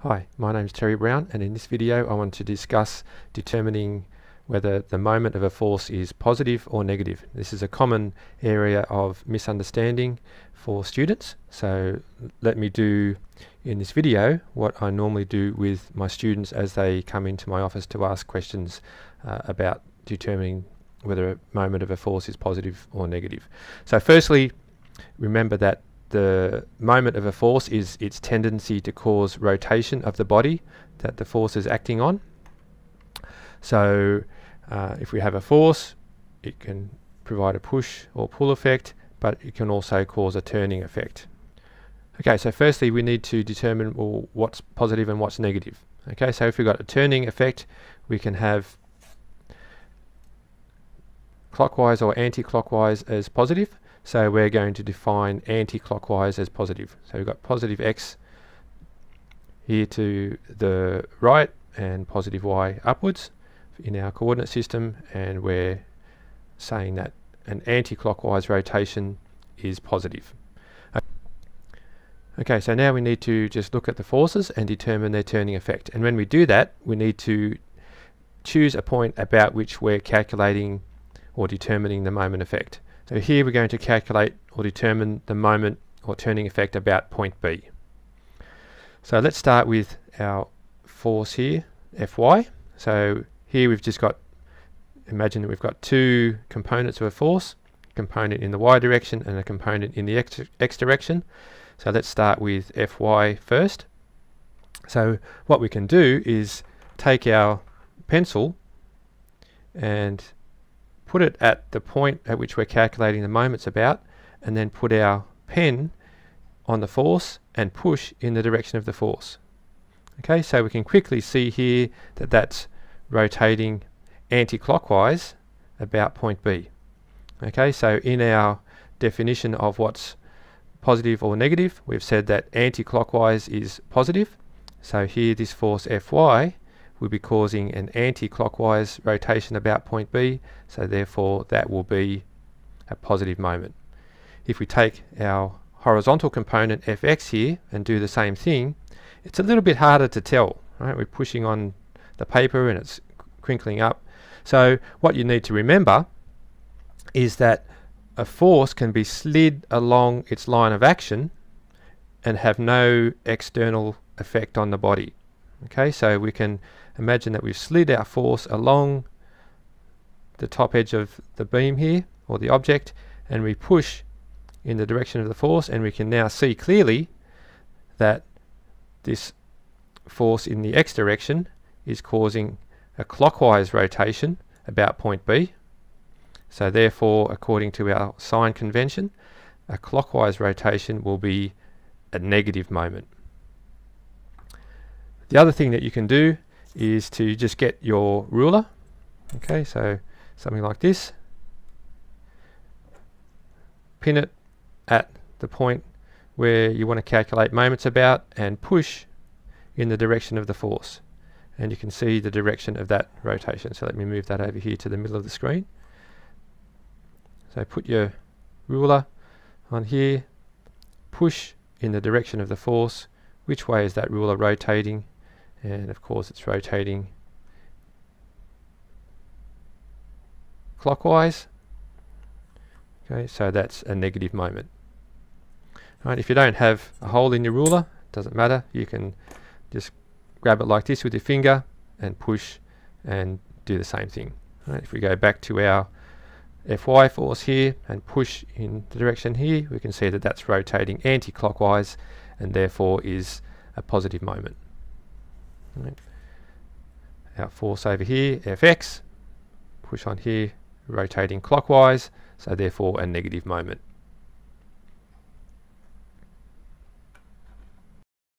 Hi, my name is Terry Brown, and in this video I want to discuss determining whether the moment of a force is positive or negative. This is a common area of misunderstanding for students, so let me do in this video what I normally do with my students as they come into my office to ask questions about determining whether a moment of a force is positive or negative. So firstly, remember that the moment of a force is its tendency to cause rotation of the body that the force is acting on. So if we have a force, it can provide a push or pull effect, but it can also cause a turning effect. Okay, so firstly we need to determine what's positive and what's negative. Okay, so if we've got a turning effect, we can have clockwise or anti-clockwise as positive. So we're going to define anti-clockwise as positive. So we've got positive x here to the right and positive y upwards in our coordinate system, and we're saying that an anti-clockwise rotation is positive. Okay, so now we need to just look at the forces and determine their turning effect. And when we do that, we need to choose a point about which we're calculating or determining the moment effect. So here we're going to calculate or determine the moment or turning effect about point B. So let's start with our force here, Fy. So here we've just got, imagine that we've got two components of a force, a component in the y direction and a component in the x direction. So let's start with Fy first. So what we can do is take our pencil and put it at the point at which we're calculating the moments about, and then put our pen on the force and push in the direction of the force. Okay, so we can quickly see here that that's rotating anti-clockwise about point B. Okay, so in our definition of what's positive or negative, we've said that anti-clockwise is positive. So here this force Fy will be causing an anti-clockwise rotation about point B, so therefore that will be a positive moment. If we take our horizontal component Fx here and do the same thing, it's a little bit harder to tell, right? We're pushing on the paper and it's crinkling up. So what you need to remember is that a force can be slid along its line of action and have no external effect on the body. Okay, so we can imagine that we've slid our force along the top edge of the beam here, or the object, and we push in the direction of the force, and we can now see clearly that this force in the x direction is causing a clockwise rotation about point B. So therefore, according to our sign convention, a clockwise rotation will be a negative moment. The other thing that you can do is to just get your ruler, okay, so something like this, pin it at the point where you want to calculate moments about, and push in the direction of the force, and you can see the direction of that rotation. So let me move that over here to the middle of the screen. So put your ruler on here, push in the direction of the force. Which way is that ruler rotating? And of course it's rotating clockwise. Okay, so that's a negative moment. Right, if you don't have a hole in your ruler, doesn't matter, you can just grab it like this with your finger and push and do the same thing. Right, if we go back to our Fy force here and push in the direction here, we can see that that's rotating anti-clockwise and therefore is a positive moment. Right. Our force over here, Fx, push on here, rotating clockwise, so therefore a negative moment.